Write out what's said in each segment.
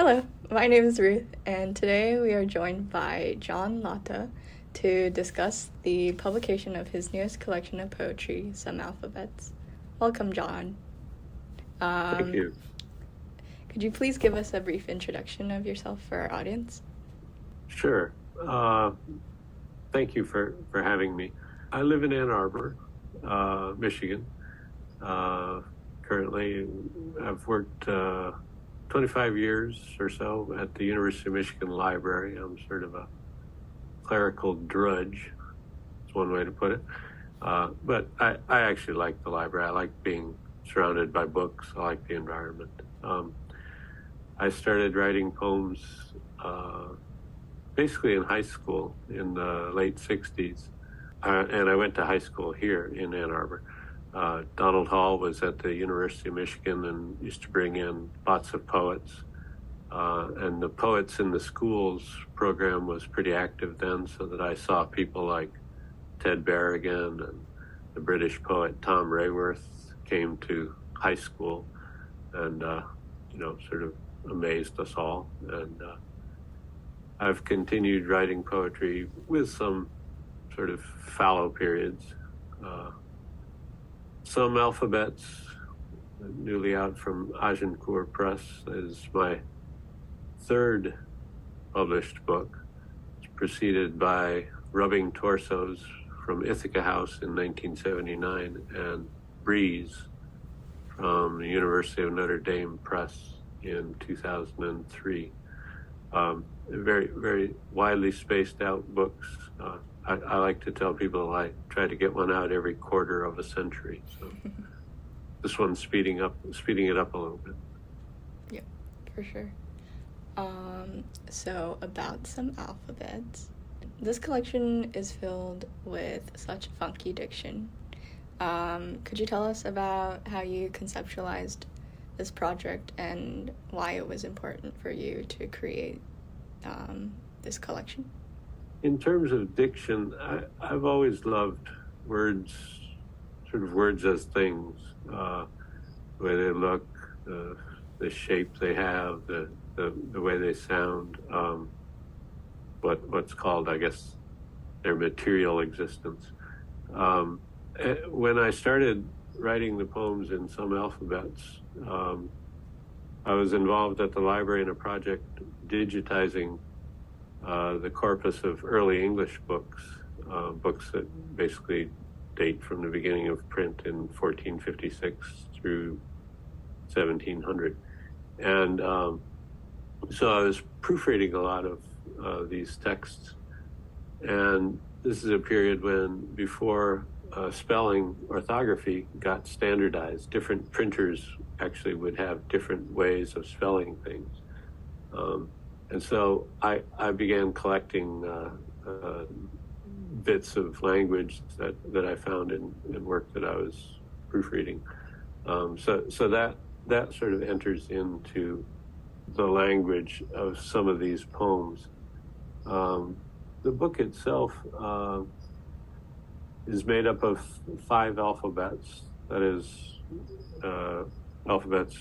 Hello, my name is Ruth, and today we are joined by John Latta to discuss the publication of his newest collection of poetry, Some Alphabets. Welcome, John. Thank you. Could you please give us a brief introduction of yourself for our audience? Sure. Thank you for having me. I live in Ann Arbor, Michigan. Currently, I've worked 25 years or so at the University of Michigan Library. I'm sort of a clerical drudge. That's one way to put it. But I actually like the library. I like being surrounded by books. I like the environment. I started writing poems basically in high school in the late 60s. And I went to high school here in Ann Arbor. Donald Hall was at the University of Michigan and used to bring in lots of poets. And the Poets in the Schools program was pretty active then, so that I saw people like Ted Berrigan and the British poet Tom Rayworth came to high school and, sort of amazed us all. And I've continued writing poetry with some sort of fallow periods. Some Alphabets, newly out from Agincourt Press, is my third published book. It's preceded by Rubbing Torsos from Ithaca House in 1979 and Breeze from the University of Notre Dame Press in 2003. Very, very widely spaced out books. I like to tell people I try to get one out every quarter of a century. So this one's speeding it up a little bit. Yeah, for sure. So about Some Alphabets. This collection is filled with such funky diction. Could you tell us about how you conceptualized this project and why it was important for you to create this collection? In terms of diction, I've always loved words, sort of words as things, the way they look, the shape they have, the way they sound, what's called, I guess, their material existence. When I started writing the poems in Some Alphabets, I was involved at the library in a project digitizing the corpus of early English books, books that basically date from the beginning of print in 1456 through 1700. And so I was proofreading a lot of these texts. And this is a period when, before spelling orthography got standardized, different printers actually would have different ways of spelling things. And so I began collecting bits of language that I found in work that I was proofreading. So that sort of enters into the language of some of these poems. The book itself is made up of 5 alphabets, that is, alphabets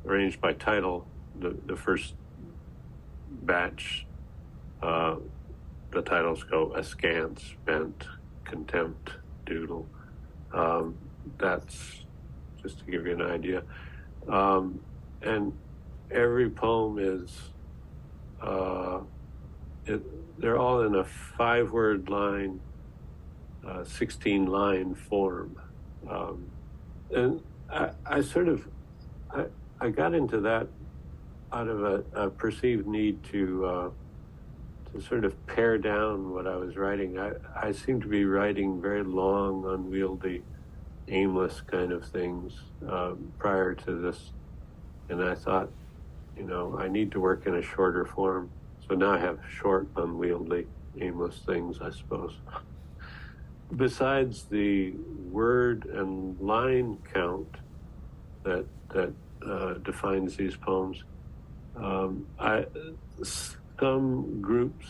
arranged by title. The first batch, the titles go askance, bent, contempt, doodle. That's just to give you an idea. And every poem is, they're all in a 5-word line, 16-line form. And I got into that out of a perceived need to sort of pare down what I was writing. I seemed to be writing very long, unwieldy, aimless kind of things prior to this. And I thought, I need to work in a shorter form. So now I have short, unwieldy, aimless things, I suppose. Besides the word and line count that defines these poems, some groups,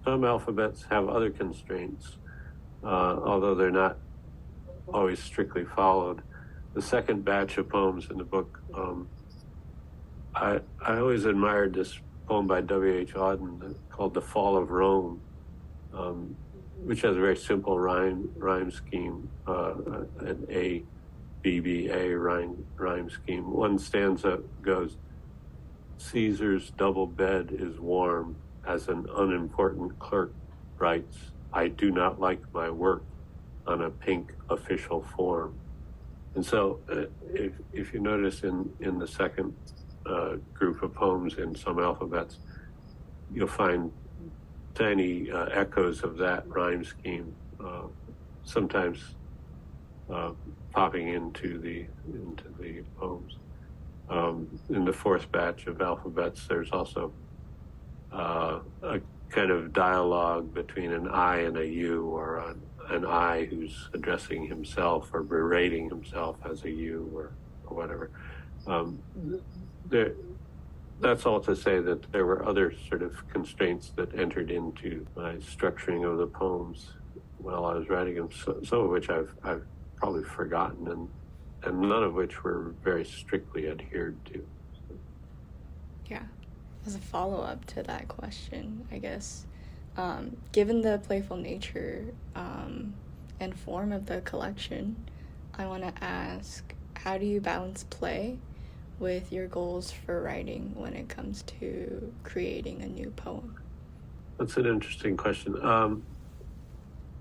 some alphabets have other constraints, although they're not always strictly followed. The second batch of poems in the book I always admired this poem by W.H. Auden called "The Fall of Rome," which has a very simple rhyme scheme, an A, B, B, A rhyme scheme. One stanza goes, "Caesar's double bed is warm as an unimportant clerk writes, I do not like my work on a pink official form." And so if you notice in the second group of poems in some alphabets, you'll find tiny echoes of that rhyme scheme, sometimes popping into the poems. In the fourth batch of alphabets, there's also a kind of dialogue between an I and a you, or an I who's addressing himself or berating himself as a you, or whatever. That's all to say that there were other sort of constraints that entered into my structuring of the poems while I was writing them, some of which I've probably forgotten, and none of which were very strictly adhered to. Yeah. As a follow-up to that question, I guess, given the playful nature and form of the collection, I want to ask, how do you balance play with your goals for writing when it comes to creating a new poem? That's an interesting question,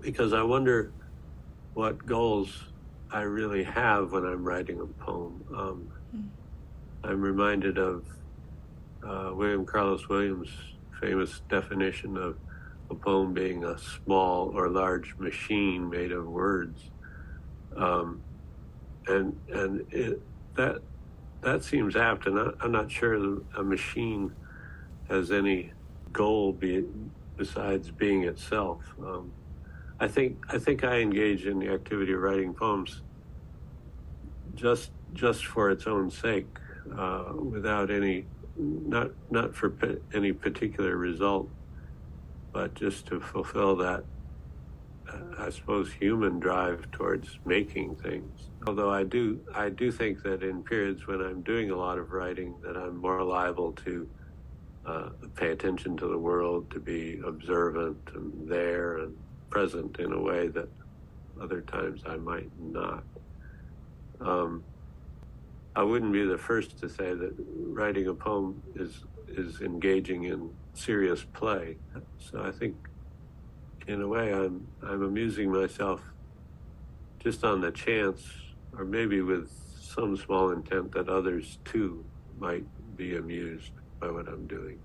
because I wonder what goals I really have when I'm writing a poem. I'm reminded of William Carlos Williams' famous definition of a poem being a small or large machine made of words, and that seems apt. And I'm not sure a machine has any goal besides being itself. I think I engage in the activity of writing poems just for its own sake, without any, not for any particular result, but just to fulfill that, I suppose, human drive towards making things. Although I do think that in periods when I'm doing a lot of writing, that I'm more liable to pay attention to the world, to be observant and there and present in a way that other times I might not. I wouldn't be the first to say that writing a poem is engaging in serious play. So I think, in a way, I'm amusing myself just on the chance, or maybe with some small intent that others too might be amused by what I'm doing.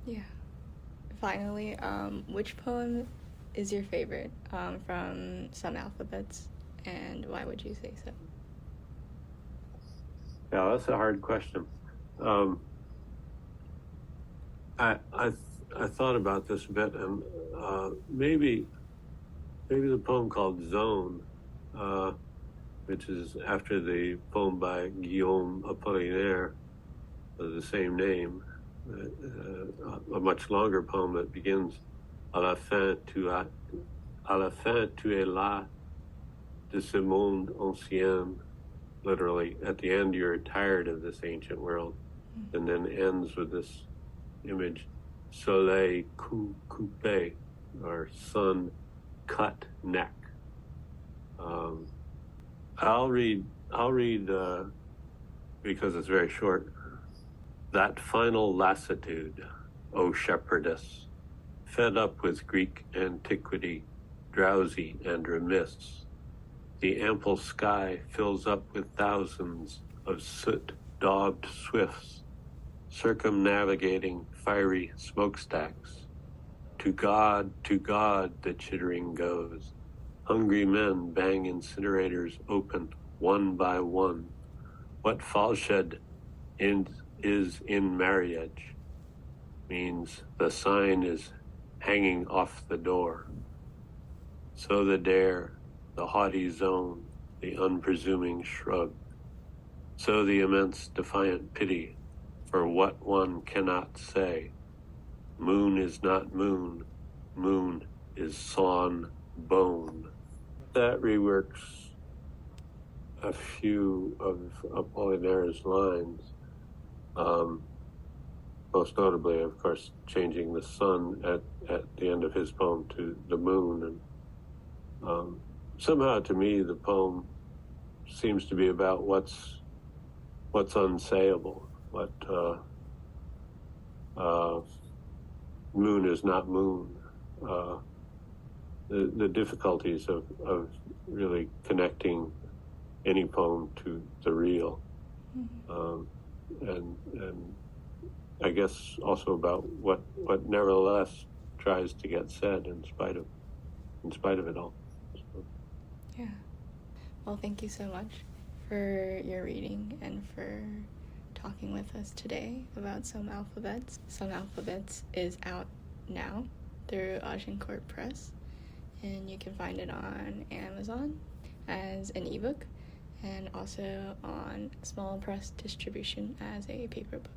Yeah. Finally, which poem is your favorite from some alphabets, and why would you say so? Yeah, that's a hard question. I thought about this a bit, and maybe the poem called Zone, which is after the poem by Guillaume Apollinaire of the same name, a much longer poem that begins à la fin tu es là de ce monde ancien, literally, at the end you're tired of this ancient world, and then ends with this image, soleil coupé, or sun cut neck. I'll read because it's very short. That final lassitude, O shepherdess, fed up with Greek antiquity, drowsy and remiss, the ample sky fills up with thousands of soot-daubed swifts, circumnavigating fiery smokestacks. To God, the chittering goes. Hungry men bang incinerators open one by one. What falshed is in marriage means the sign is hanging off the door. So the dare, the haughty zone, the unpresuming shrug. So the immense defiant pity for what one cannot say. Moon is not moon, moon is sawn bone. That reworks a few of Apollinaire's lines. Most notably, of course, changing the sun at the end of his poem to the moon. And somehow, to me, the poem seems to be about what's unsayable, what moon is not moon, the difficulties of really connecting any poem to the real, and I guess also about what nevertheless tries to get said in spite of it all. So. Yeah. Well, thank you so much for your reading and for talking with us today about Some Alphabets. Some Alphabets is out now through Agincourt Press, and you can find it on Amazon as an ebook and also on small press distribution as a paper book.